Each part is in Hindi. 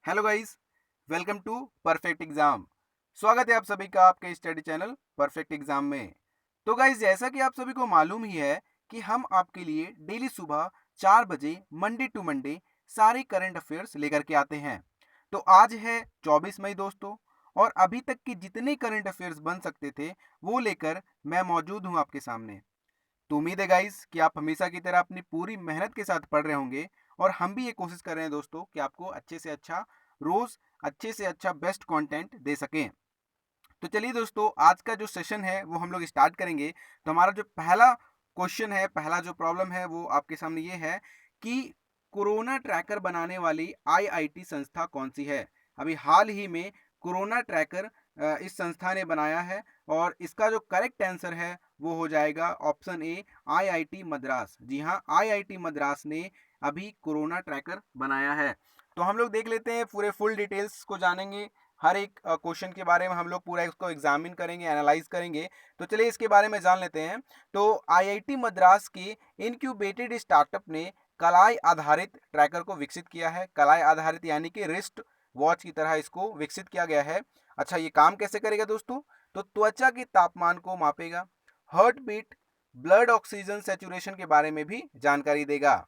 Hello guys, welcome to perfect exam. स्वागत है आप सभी का आपके स्टडी चैनल परफेक्ट एग्जाम में। तो गाइस, जैसा कि आप सभी को मालूम ही है कि हम आपके लिए डेली सुबह 4 बजे मंडे टू मंडे सारे करंट अफेयर्स लेकर के आते हैं। तो आज है 24 मई दोस्तों, और अभी तक के जितने करंट अफेयर्स बन सकते थे वो लेकर मैं मौजूद हूँ आपके सामने। तो उम्मीद है गाइस कि आप हमेशा की तरह अपनी पूरी मेहनत के साथ पढ़ रहे होंगे, और हम भी ये कोशिश कर रहे हैं दोस्तों कि आपको अच्छे से अच्छा रोज अच्छे से अच्छा बेस्ट कंटेंट दे सकें। तो चलिए दोस्तों, आज का जो सेशन है वो हम लोग स्टार्ट करेंगे। तो हमारा जो पहला क्वेश्चन है, पहला जो प्रॉब्लम है वो आपके सामने ये है कि कोरोना ट्रैकर बनाने वाली आईआईटी संस्था कौन सी है। अभी हाल ही में कोरोना ट्रैकर इस संस्था ने बनाया है, और इसका जो करेक्ट आंसर है वो हो जाएगा ऑप्शन ए, आईआईटी मद्रास। जी हाँ, आईआईटी मद्रास ने अभी कोरोना ट्रैकर बनाया है। तो हम लोग देख लेते हैं, पूरे फुल डिटेल्स को जानेंगे। हर एक क्वेश्चन के बारे में हम लोग पूरा इसको एग्जामिन करेंगे, एनालाइज करेंगे। तो चलिए इसके बारे में जान लेते हैं। तो आईआईटी मद्रास के इनक्यूबेटेड स्टार्टअप ने कलाई आधारित ट्रैकर को विकसित किया है। कलाई आधारित यानी कि रिस्ट वॉच की तरह इसको विकसित किया गया है। अच्छा, ये काम कैसे करेगा दोस्तों? तो त्वचा के तापमान को मापेगा, heart beat, blood oxygen saturation के बारे में भी जानकारी देगा।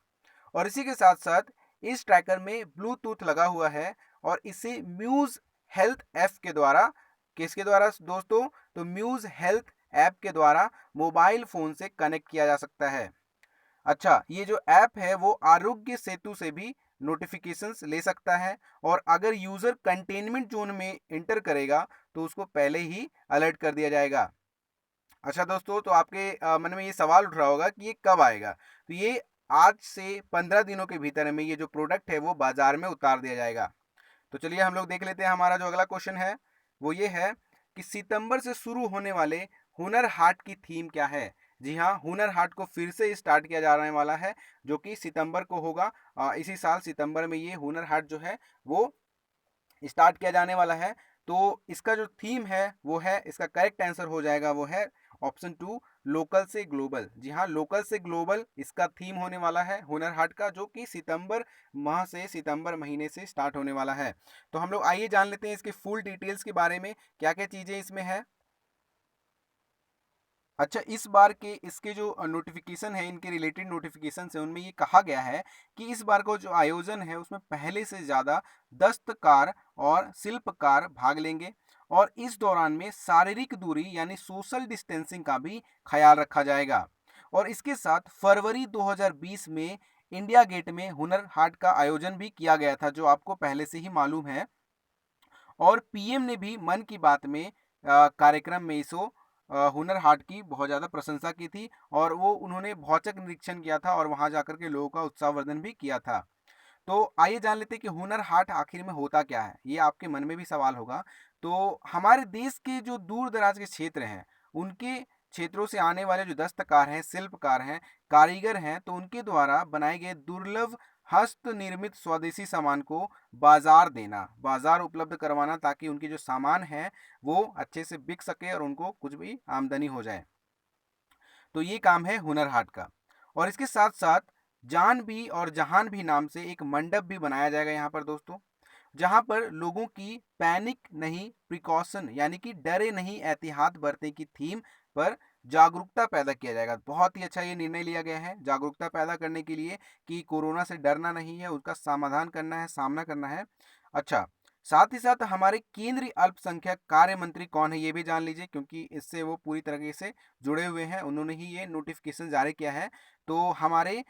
और इसी के साथ साथ इस ट्रैकर में ब्लूटूथ लगा हुआ है, और इसे म्यूज हेल्थ ऐप के द्वारा, किसके द्वारा दोस्तों? तो म्यूज हेल्थ ऐप के द्वारा मोबाइल फोन से कनेक्ट किया जा सकता है। अच्छा, ये जो ऐप है वो आरोग्य सेतु से भी नोटिफिकेशंस ले सकता है, और अगर यूजर कंटेनमेंट जोन में इंटर करेगा तो उसको पहले ही अलर्ट कर दिया जाएगा। अच्छा दोस्तों, तो आपके मन में ये सवाल उठ रहा होगा कि ये कब आएगा। तो ये आज से 15 दिनों के भीतर में ये जो प्रोडक्ट है वो बाजार में उतार दिया जाएगा। तो चलिए हम लोग देख लेते हैं, हमारा जो अगला क्वेश्चन है वो ये है कि सितंबर से शुरू होने वाले हुनर हाट की थीम क्या है। जी हाँ, हुनर हाट को फिर से स्टार्ट किया जाने वाला है, जो कि सितंबर को होगा। इसी साल सितंबर में ये हुनर हाट जो है वो स्टार्ट किया जाने वाला है। तो इसका जो थीम है वो है, इसका करेक्ट आंसर हो जाएगा वो है ऑप्शन टू, लोकल से ग्लोबल। जी हाँ, लोकल से ग्लोबल इसका थीम होने वाला है हुनर हाट का, जो कि सितंबर माह से, सितंबर महीने से स्टार्ट होने वाला है। तो हम लोग आइए जान लेते हैं इसके फुल डिटेल्स के बारे में, क्या क्या चीज़ें इसमें है। अच्छा, इस बार के इसके जो नोटिफिकेशन है, इनके रिलेटेड नोटिफिकेशन है, उनमें ये कहा गया है कि इस बार का जो आयोजन है उसमें पहले से ज़्यादा दस्तकार और शिल्पकार भाग लेंगे, और इस दौरान में शारीरिक दूरी यानी सोशल डिस्टेंसिंग का भी ख्याल रखा जाएगा। और इसके साथ फरवरी 2020 में इंडिया गेट में हुनर हाट का आयोजन भी किया गया था, जो आपको पहले से ही मालूम है। और पीएम ने भी मन की बात में कार्यक्रम में इसो हुनर हाट की बहुत ज़्यादा प्रशंसा की थी, और वो उन्होंने भौचक निरीक्षण किया था और वहाँ जाकर के लोगों का उत्साहवर्धन भी किया था। तो आइए जान लेते हैं कि हुनर हाट आखिर में होता क्या है, ये आपके मन में भी सवाल होगा। तो हमारे देश के जो दूर दराज के क्षेत्र हैं, उनके क्षेत्रों से आने वाले जो दस्तकार हैं, शिल्पकार हैं, कारीगर हैं, तो उनके द्वारा बनाए गए दुर्लभ हस्त निर्मित स्वदेशी सामान को बाजार देना, बाजार उपलब्ध करवाना, ताकि उनकी जो सामान है वो अच्छे से बिक सके और उनको कुछ भी आमदनी हो जाए। तो ये काम है हुनर हाट का। और इसके साथ साथ जान भी और जहान भी नाम से एक मंडप भी बनाया जाएगा यहाँ पर दोस्तों, जहाँ पर लोगों की पैनिक नहीं, प्रिकॉशन यानी कि डरे नहीं, एहतियात बरतने की थीम पर जागरूकता पैदा किया जाएगा। बहुत ही अच्छा ये निर्णय लिया गया है जागरूकता पैदा करने के लिए, कि कोरोना से डरना नहीं है, उसका समाधान करना है, सामना करना है। अच्छा, साथ ही साथ हमारे केंद्रीय अल्पसंख्यक कार्य मंत्री कौन है ये भी जान लीजिए, क्योंकि इससे वो पूरी तरीके से जुड़े हुए हैं, उन्होंने ही ये नोटिफिकेशन जारी किया है। तो हमारे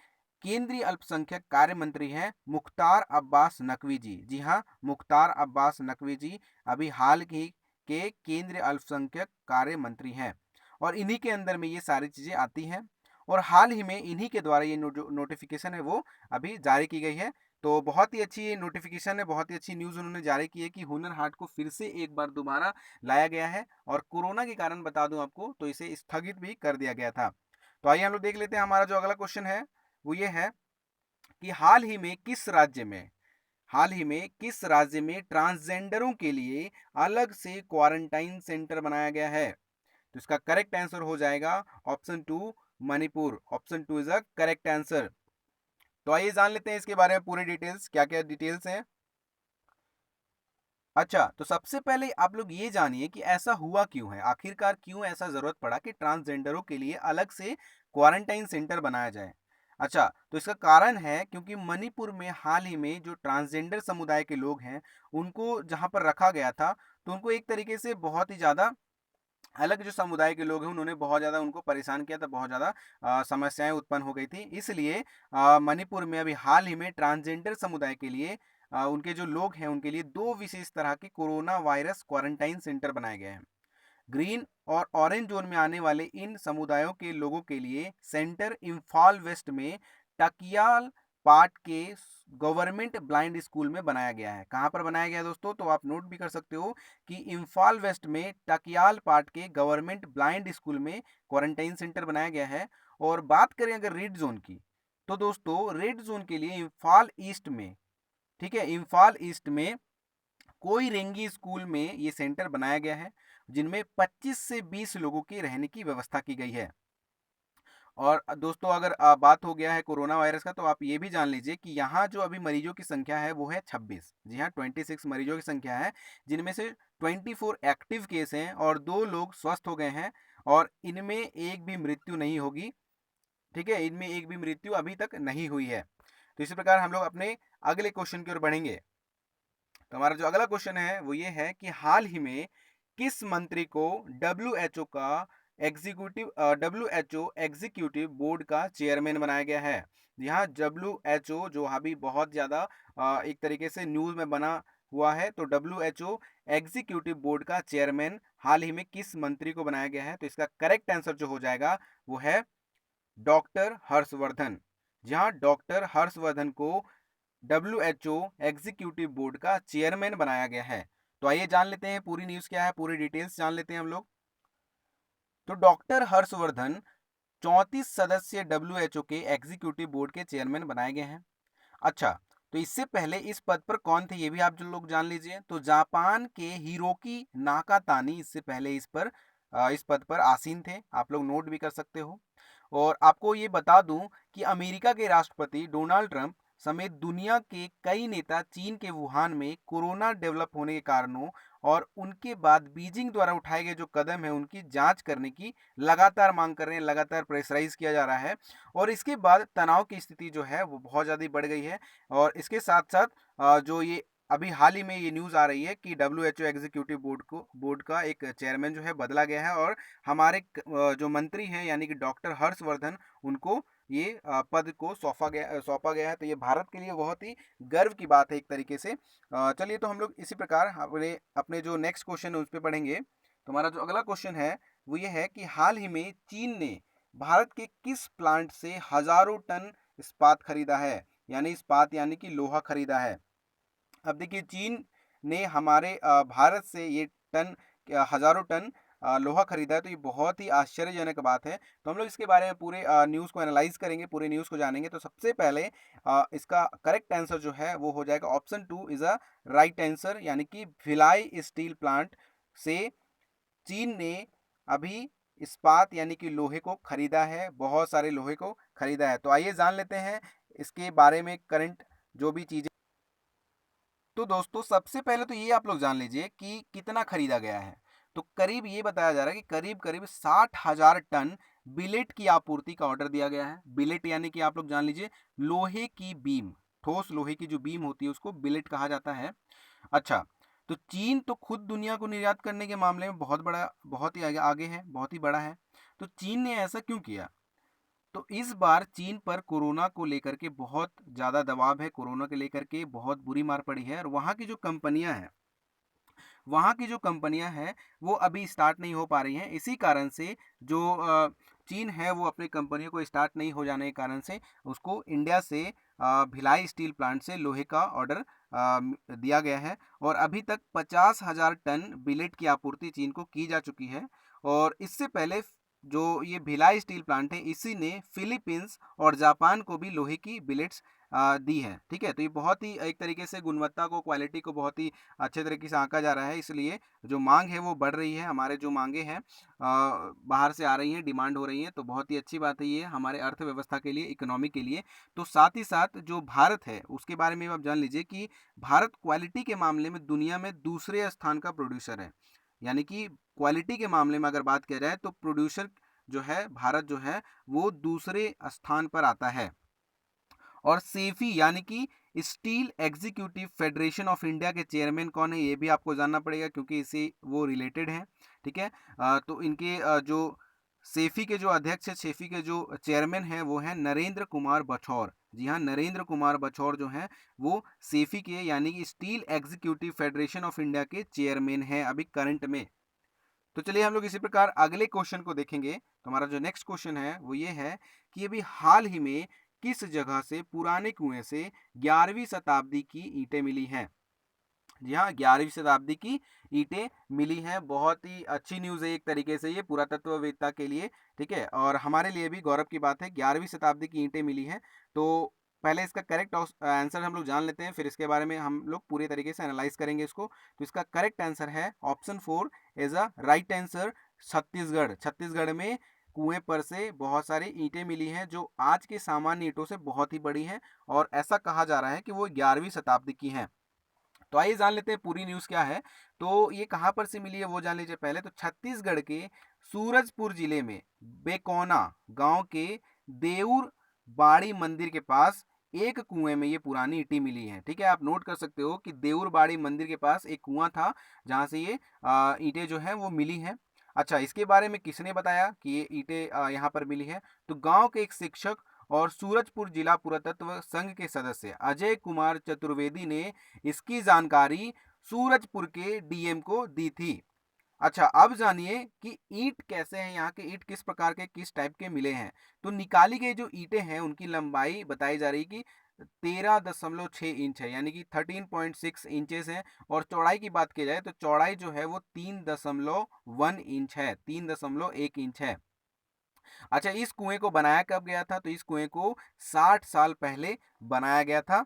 केंद्रीय अल्पसंख्यक कार्य मंत्री हैं मुख्तार अब्बास नकवी जी। जी हाँ, मुख्तार अब्बास नकवी जी अभी हाल ही के केंद्रीय अल्पसंख्यक कार्य मंत्री हैं, और इन्हीं के अंदर में ये सारी चीज़ें आती हैं। और हाल ही में इन्हीं के द्वारा ये जो नोटिफिकेशन है वो अभी जारी की गई है। तो बहुत ही अच्छी ये नोटिफिकेशन है, बहुत ही अच्छी न्यूज़ उन्होंने जारी की है कि हुनर हाट को फिर से एक बार दोबारा लाया गया है, और कोरोना के कारण बता दूं आपको, तो इसे स्थगित भी कर दिया गया था। तो आइए हम लोग देख लेते हैं, हमारा जो अगला क्वेश्चन है वो ये है कि हाल ही में किस राज्य में ट्रांसजेंडरों के लिए अलग से क्वारंटाइन सेंटर बनाया गया है। तो इसका करेक्ट आंसर हो जाएगा option two, Manipur. Option two is a correct answer. तो आइए जान लेते हैं इसके बारे में पूरी डिटेल्स, क्या क्या डिटेल्स हैं। अच्छा, तो सबसे पहले आप लोग ये जानिए कि ऐसा हुआ क्यों है? आखिरकार क्यों ऐसा ज़रूरत पड़ा कि ट्रांसजेंडरों के लिए अलग से क्वारंटाइन सेंटर बनाया जाए? अच्छा, तो इसका कारण है क्योंकि मणिपुर में हाल ही में जो ट्रांसजेंडर समुदाय के लोग हैं, उनको जहाँ पर रखा गया था, तो उनको एक तरीके से बहुत ही ज़्यादा अलग जो समुदाय के लोग हैं, उन्होंने बहुत ज़्यादा उनको परेशान किया था, बहुत ज़्यादा समस्याएँ उत्पन्न हो गई थी। इसलिए मणिपुर में अभी हाल ही में ट्रांसजेंडर समुदाय के लिए उनके जो लोग हैं, उनके लिए 2 विशेष तरह के कोरोना वायरस क्वारंटाइन सेंटर बनाए गए हैं। ग्रीन और ऑरेंज जोन में आने वाले इन समुदायों के लोगों के लिए सेंटर इम्फाल वेस्ट में टकियाल पाट के गवर्नमेंट ब्लाइंड स्कूल में बनाया गया है। कहाँ पर बनाया गया है दोस्तों? तो आप नोट भी कर सकते हो कि इम्फाल वेस्ट में टकियाल पाट के गवर्नमेंट ब्लाइंड स्कूल में क्वारंटाइन सेंटर बनाया गया है। और बात करें अगर रेड जोन की, तो दोस्तों रेड जोन के लिए इम्फाल ईस्ट में, ठीक है, इम्फाल ईस्ट में कोई रेंगी स्कूल में ये सेंटर बनाया गया है, जिनमें 25 से 20 लोगों की रहने की व्यवस्था की गई है। और दोस्तों अगर बात हो गया है कोरोना वायरस का, तो आप ये भी जान लीजिए कि यहाँ जो अभी मरीजों की संख्या है वो है 26। जी हाँ, 26 मरीजों की संख्या है, जिनमें से 24 एक्टिव केस हैं और 2 लोग स्वस्थ हो गए हैं और इनमें एक भी मृत्यु नहीं होगी। ठीक है, इनमें एक भी मृत्यु अभी तक नहीं हुई है। तो इसी प्रकार हम लोग अपने अगले क्वेश्चन की ओर बढ़ेंगे। तो हमारा जो अगला क्वेश्चन है वो ये है कि हाल ही में किस मंत्री को डब्ल्यूएचओ का डब्ल्यूएचओ एग्जीक्यूटिव बोर्ड का चेयरमैन बनाया गया है? यहाँ डब्ल्यूएचओ जो अभी बहुत ज़्यादा एक तरीके से न्यूज़ में बना हुआ है, तो डब्ल्यूएचओ एग्जीक्यूटिव बोर्ड का चेयरमैन हाल ही में किस मंत्री को बनाया गया है? तो इसका करेक्ट आंसर जो हो जाएगा वो है डॉक्टर हर्षवर्धन। जहाँ डॉक्टर हर्षवर्धन को डब्ल्यूएचओ एग्जीक्यूटिव बोर्ड का चेयरमैन बनाया गया है। तो आइए जान लेते हैं पूरी न्यूज़ क्या है, पूरी डिटेल्स जान लेते हैं हम लोग। तो डॉक्टर हर्षवर्धन 34 सदस्यीय डब्ल्यूएचओ के एग्जीक्यूटिव बोर्ड के चेयरमैन बनाए गए हैं। अच्छा, तो इससे पहले इस पद पर कौन थे ये भी आप जो लोग जान लीजिए। तो जापान के हिरोकी नाकातानी इससे पहले इस पद पर आसीन थे, आप लोग नोट भी कर सकते हो। और आपको ये बता दूं कि अमेरिका के राष्ट्रपति डोनाल्ड ट्रंप समेत दुनिया के कई नेता चीन के वुहान में कोरोना डेवलप होने के कारणों और उनके बाद बीजिंग द्वारा उठाए गए जो कदम है उनकी जांच करने की लगातार मांग कर रहे हैं, लगातार प्रेशराइज किया जा रहा है। और इसके बाद तनाव की स्थिति जो है वो बहुत ज़्यादा बढ़ गई है। और इसके साथ साथ जो ये अभी हाल ही में ये न्यूज़ आ रही है कि डब्ल्यूएचओ एग्जीक्यूटिव बोर्ड का एक चेयरमैन जो है बदला गया है और हमारे जो मंत्री हैं यानी कि डॉक्टर हर्षवर्धन, उनको ये पद को सौंपा गया है। तो ये भारत के लिए बहुत ही गर्व की बात है एक तरीके से। चलिए तो हम लोग इसी प्रकार अपने अपने जो नेक्स्ट क्वेश्चन है उस पर पढ़ेंगे। तो हमारा जो अगला क्वेश्चन है वो ये है कि हाल ही में चीन ने भारत के किस प्लांट से हजारों टन इस्पात खरीदा है? यानी इस्पात यानी कि लोहा खरीदा है। अब देखिए चीन ने हमारे भारत से ये हजारों टन लोहा खरीदा है, तो ये बहुत ही आश्चर्यजनक बात है। तो हम लोग इसके बारे में पूरे न्यूज़ को एनालाइज करेंगे, पूरे न्यूज़ को जानेंगे। तो सबसे पहले इसका करेक्ट आंसर जो है वो हो जाएगा option 2 is a right answer, यानी कि भिलाई स्टील प्लांट से चीन ने अभी इस्पात यानी कि लोहे को खरीदा है, बहुत सारे लोहे को खरीदा है। तो आइए जान लेते हैं इसके बारे में करंट जो भी चीज़ें। तो दोस्तों सबसे पहले तो ये आप लोग जान लीजिए कि कितना खरीदा गया है। तो करीब ये बताया जा रहा है कि करीब करीब 60,000 टन बिलेट की आपूर्ति का ऑर्डर दिया गया है। बिलेट यानी कि आप लोग जान लीजिए लोहे की बीम, ठोस लोहे की जो बीम होती है उसको बिलेट कहा जाता है। अच्छा, तो चीन तो खुद दुनिया को निर्यात करने के मामले में बहुत ही आगे है, बहुत ही बड़ा है। तो चीन ने ऐसा क्यों किया? तो इस बार चीन पर कोरोना को लेकर के बहुत ज़्यादा दबाव है, कोरोना के लेकर के बहुत बुरी मार पड़ी है और वहाँ की जो कंपनियां हैं वो अभी स्टार्ट नहीं हो पा रही हैं। इसी कारण से जो चीन है वो अपनी कंपनियों को स्टार्ट नहीं हो जाने के कारण से उसको इंडिया से भिलाई स्टील प्लांट से लोहे का ऑर्डर दिया गया है और अभी तक 50,000 टन बिलेट की आपूर्ति चीन को की जा चुकी है। और इससे पहले जो ये भिलाई स्टील प्लांट है इसी ने फिलीपींस और जापान को भी लोहे की बिलेट्स दी है। ठीक है, तो ये बहुत ही एक तरीके से गुणवत्ता को, क्वालिटी को बहुत ही अच्छे तरीके से आंका जा रहा है, इसलिए जो मांग है वो बढ़ रही है। हमारे जो मांगे हैं बाहर से आ रही हैं, डिमांड हो रही है, तो बहुत ही अच्छी बात है ये हमारे अर्थव्यवस्था के लिए, इकोनॉमी के लिए। तो साथ ही साथ जो भारत है उसके बारे में आप जान लीजिए कि भारत क्वालिटी के मामले में दुनिया में दूसरे स्थान का प्रोड्यूसर है। यानी कि क्वालिटी के मामले में अगर बात किया जाए तो प्रोड्यूसर जो है, भारत जो है वो दूसरे स्थान पर आता है। और सेफी यानी कि steel executive federation of India के चेयरमैन कौन है, ये भी आपको जानना पड़ेगा क्योंकि इससे वो रिलेटेड है। ठीक है, तो इनके जो सेफी के जो अध्यक्ष है, सेफी के जो चेयरमैन हैं वो हैं नरेंद्र कुमार बछौर। जी हाँ, नरेंद्र कुमार बछौर जो हैं वो सेफी के यानी कि steel executive federation of India के चेयरमैन हैं अभी करंट में। तो चलिए हम लोग इसी प्रकार अगले क्वेश्चन को देखेंगे। तो हमारा जो नेक्स्ट क्वेश्चन है वो ये है कि अभी हाल ही में किस जगह से पुराने कुएं से 11वीं शताब्दी की ईंटें मिली हैं। जी हाँ, 11वीं शताब्दी की ईंटें मिली हैं। बहुत ही अच्छी न्यूज़ है एक तरीके से ये पुरातत्ववेत्ता के लिए। ठीक है, और हमारे लिए भी गौरव की बात है, 11वीं शताब्दी की ईंटें मिली हैं। तो पहले इसका करेक्ट आंसर हम लोग जान लेते हैं, फिर इसके बारे में हम लोग पूरे तरीके से एनालाइज करेंगे इसको। तो इसका करेक्ट आंसर है option 4 is a right answer, Chhattisgarh. Chhattisgarh में कुएं पर से बहुत सारी ईंटें मिली हैं जो आज के सामान्य ईंटों से बहुत ही बड़ी हैं, और ऐसा कहा जा रहा है कि वो 11वीं शताब्दी की हैं। तो आइए जान लेते हैं पूरी न्यूज़ क्या है। तो ये कहाँ पर से मिली है वो जान लीजिए पहले। तो छत्तीसगढ़ के सूरजपुर जिले में बेकोना गांव के देउर बाड़ी मंदिर के पास एक कुएं में ये पुरानी ईंटें मिली हैं। ठीक है, आप नोट कर सकते हो कि देउर बाड़ी मंदिर के पास एक कुआं था जहां से ये ईंटें जो हैं वो मिली हैं। अच्छा, इसके बारे में किसने बताया कि ये ईंटें यहाँ पर मिली है? तो गांव के एक शिक्षक और सूरजपुर जिला पुरातत्व संघ के सदस्य अजय कुमार चतुर्वेदी ने इसकी जानकारी सूरजपुर के डीएम को दी थी। अच्छा, अब जानिए कि ईंट कैसे हैं, यहाँ के ईंट किस प्रकार के, किस टाइप के मिले हैं। तो निकाली गई जो ईंटें हैं उनकी लंबाई बताई जा रही कि 13.6 इंच है, यानी कि 13.6 इंचेस है। और चौड़ाई की बात की जाए तो चौड़ाई जो है वो 3.1 इंच है, 3.1 इंच है। अच्छा, इस कुएं को बनाया कब गया था? तो इस कुएं को 60 साल पहले बनाया गया था।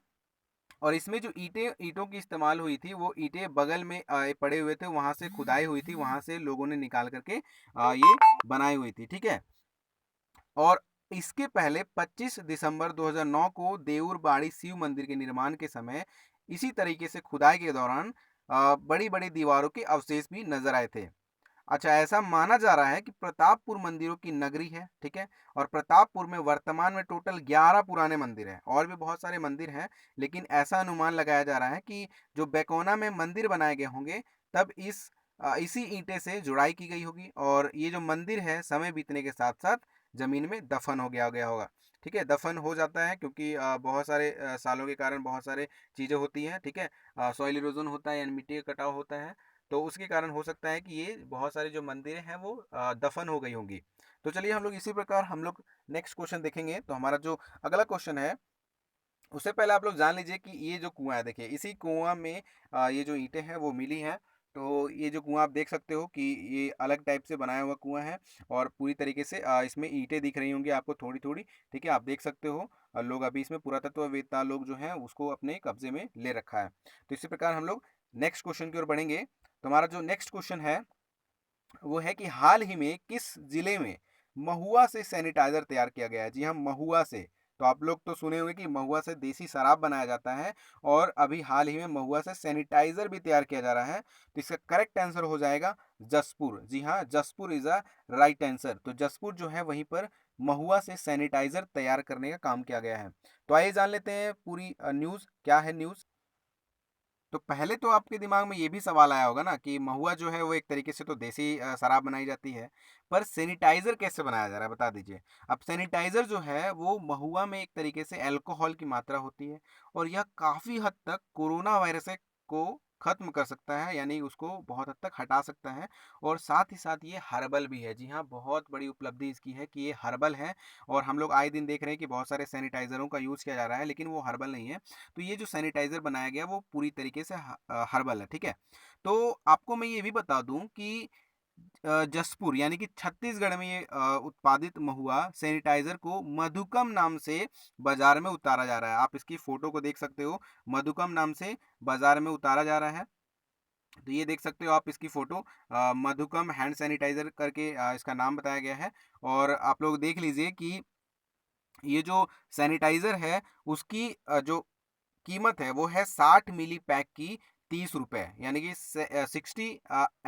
और इसमें जो ईंटों की इस्तेमाल हुई थी वो ईंटें बगल में पड़े हुए थे, वहां से खुदाई हुई थी, वहां से लोगों ने निकाल करके ये बनाई हुई थी। ठीक है, और इसके पहले 25 दिसंबर 2009 को देऊर बाड़ी शिव मंदिर के निर्माण के समय इसी तरीके से खुदाई के दौरान बड़ी बड़ी दीवारों के अवशेष भी नजर आए थे। अच्छा, ऐसा माना जा रहा है कि प्रतापपुर मंदिरों की नगरी है। ठीक है, और प्रतापपुर में वर्तमान में टोटल 11 पुराने मंदिर हैं, और भी बहुत सारे मंदिर हैं, लेकिन ऐसा अनुमान लगाया जा रहा है कि जो बेकोना में मंदिर बनाए गए होंगे तब इसी ईंटे से जुड़ाई की गई होगी, और ये जो मंदिर है समय बीतने के साथ साथ जमीन में दफन हो गया होगा। ठीक है, दफन हो जाता है क्योंकि बहुत सारे सालों के कारण बहुत सारे चीज़ें होती हैं। ठीक है, सॉइल इरोजन होता है यानी मिट्टी का कटाव होता है, तो उसके कारण हो सकता है कि ये बहुत सारे जो मंदिर हैं वो दफन हो गई होंगी। तो चलिए हम लोग इसी प्रकार हम लोग नेक्स्ट क्वेश्चन देखेंगे। तो हमारा जो अगला क्वेश्चन है उससे पहले आप लोग जान लीजिए कि ये जो कुआं है, देखिए इसी कुआं में ये जो ईंटें हैं वो मिली हैं। तो ये जो कुआं आप देख सकते हो कि ये अलग टाइप से बनाया हुआ कुआं है, और पूरी तरीके से इसमें ईंटें दिख रही होंगी आपको थोड़ी थोड़ी। ठीक है, आप देख सकते हो लोग अभी इसमें पुरातत्ववेत्ता लोग जो हैं उसको अपने कब्जे में ले रखा है। तो इसी प्रकार हम लोग नेक्स्ट क्वेश्चन की ओर बढ़ेंगे। तो हमारा जो नेक्स्ट क्वेश्चन है वो है कि हाल ही में किस जिले में महुआ से सैनिटाइजर तैयार किया गया है। जी हाँ, महुआ से। तो आप लोग तो सुने होंगे कि महुआ से देसी शराब बनाया जाता है, और अभी हाल ही में महुआ से सैनिटाइजर भी तैयार किया जा रहा है। तो इसका करेक्ट आंसर हो जाएगा जसपुर। जी हाँ, Jaspur is a right answer. तो जसपुर जो है वहीं पर महुआ से सैनिटाइजर तैयार करने का काम किया गया है। तो आइए जान लेते हैं पूरी न्यूज़ क्या है। न्यूज़ तो पहले तो आपके दिमाग में ये भी सवाल आया होगा ना कि महुआ जो है वो एक तरीके से तो देसी शराब बनाई जाती है, पर सैनिटाइजर कैसे बनाया जा रहा है बता दीजिए। अब सैनिटाइजर जो है वो महुआ में एक तरीके से अल्कोहल की मात्रा होती है, और यह काफ़ी हद तक कोरोना वायरस को खत्म कर सकता है, यानी उसको बहुत हद तक हटा सकता है। और साथ ही साथ ये हर्बल भी है। जी हाँ, बहुत बड़ी उपलब्धि इसकी है कि ये हर्बल है, और हम लोग आए दिन देख रहे हैं कि बहुत सारे सैनिटाइजरों का यूज़ किया जा रहा है, लेकिन वो हर्बल नहीं है। तो ये जो सैनिटाइज़र बनाया गया वो पूरी तरीके से हर्बल है। ठीक है, तो आपको मैं ये भी बता दूं कि जसपुर यानी कि छत्तीसगढ़ में ये उत्पादित महुआ सैनिटाइजर को मधुकम नाम से बाजार में उतारा जा रहा है। आप इसकी फोटो को देख सकते हो, मधुकम नाम से बाजार में उतारा जा रहा है। तो ये देख सकते हो आप इसकी फोटो, मधुकम हैंड सैनिटाइजर करके इसका नाम बताया गया है। और आप लोग देख लीजिए कि ये जो सैनिटाइजर है उसकी जो कीमत है वो है 60 मिली पैक की 30 रुपये, यानी कि 60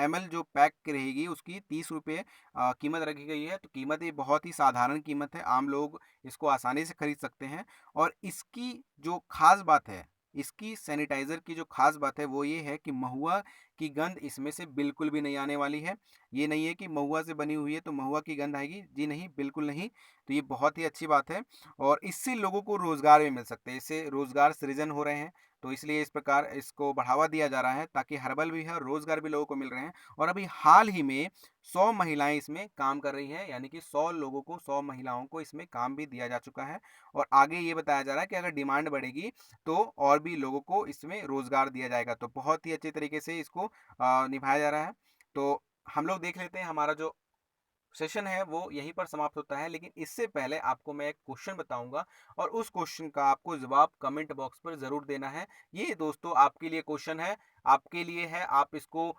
ml जो पैक की रहेगी उसकी 30 रुपये कीमत रखी गई है। तो कीमत ये बहुत ही साधारण कीमत है, आम लोग इसको आसानी से खरीद सकते हैं। और इसकी जो खास बात है, इसकी सैनिटाइज़र की जो खास बात है वो ये है कि महुआ की गंध इसमें से बिल्कुल भी नहीं आने वाली है। ये नहीं है कि महुआ से बनी हुई है तो महुआ की गंध आएगी, जी नहीं, बिल्कुल नहीं। तो ये बहुत ही अच्छी बात है और इससे लोगों को रोज़गार भी मिल सकते हैं, इससे रोज़गार सृजन हो रहे हैं। तो इसलिए इस प्रकार इसको बढ़ावा दिया जा रहा है ताकि हर्बल भी है और रोज़गार भी लोगों को मिल रहे हैं। और अभी हाल ही में 100 महिलाएं इसमें काम कर रही हैं, यानी कि 100 लोगों को, 100 महिलाओं को इसमें काम भी दिया जा चुका है। और आगे ये बताया जा रहा है कि अगर डिमांड बढ़ेगी तो और भी लोगों को इसमें रोज़गार दिया जाएगा। तो बहुत ही अच्छे तरीके से इसको निभाया जा रहा है। तो हम लोग देख लेते हैं, हमारा जो सेशन है वो यहीं पर समाप्त होता है। लेकिन इससे पहले आपको मैं एक क्वेश्चन बताऊंगा और उस क्वेश्चन का आपको जवाब कमेंट बॉक्स पर ज़रूर देना है। ये दोस्तों आपके लिए क्वेश्चन है, आपके लिए है। आप इसको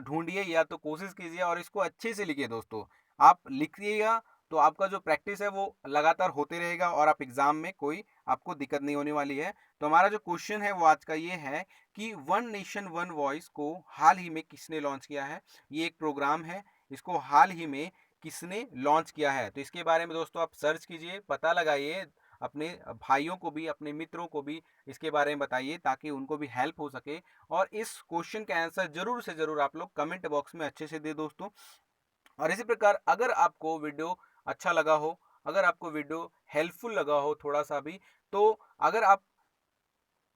ढूंढिए या तो कोशिश कीजिए और इसको अच्छे से लिखिए दोस्तों। आप लिखिएगा तो आपका जो प्रैक्टिस है वो लगातार होते रहेगा और आप एग्ज़ाम में कोई आपको दिक्कत नहीं होने वाली है। तो हमारा जो क्वेश्चन है वो आज का ये है कि वन नेशन वन वॉइस को हाल ही में किसने लॉन्च किया है। ये एक प्रोग्राम है, इसको हाल ही में किसने लॉन्च किया है। तो इसके बारे में दोस्तों आप सर्च कीजिए, पता लगाइए, अपने भाइयों को भी, अपने मित्रों को भी इसके बारे में बताइए ताकि उनको भी हेल्प हो सके। और इस क्वेश्चन का आंसर जरूर से जरूर आप लोग कमेंट बॉक्स में अच्छे से दे दोस्तों। और इसी प्रकार अगर आपको वीडियो अच्छा लगा हो, अगर आपको वीडियो हेल्पफुल लगा हो थोड़ा सा भी, तो अगर आप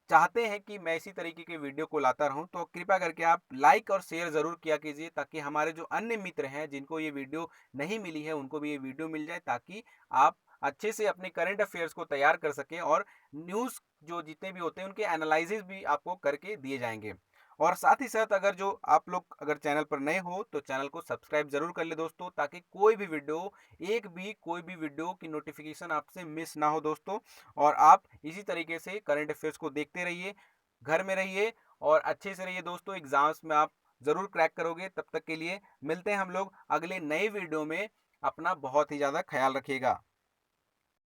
चाहते हैं कि मैं इसी तरीके के वीडियो को लाता रहूं तो कृपया करके आप लाइक और शेयर ज़रूर किया कीजिए ताकि हमारे जो अन्य मित्र हैं जिनको ये वीडियो नहीं मिली है उनको भी ये वीडियो मिल जाए, ताकि आप अच्छे से अपने करंट अफेयर्स को तैयार कर सकें और न्यूज़ जो जितने भी होते हैं उनके एनालिसिस भी आपको करके दिए जाएंगे। और साथ ही साथ अगर जो आप लोग अगर चैनल पर नए हो तो चैनल को सब्सक्राइब जरूर कर ले दोस्तों, ताकि कोई भी वीडियो, एक भी कोई भी वीडियो की नोटिफिकेशन आपसे मिस ना हो दोस्तों। और आप इसी तरीके से करंट अफेयर्स को देखते रहिए, घर में रहिए और अच्छे से रहिए दोस्तों। एग्जाम्स में आप ज़रूर क्रैक करोगे। तब तक के लिए मिलते हैं हम लोग अगले नए वीडियो में। अपना बहुत ही ज़्यादा ख्याल रखिएगा।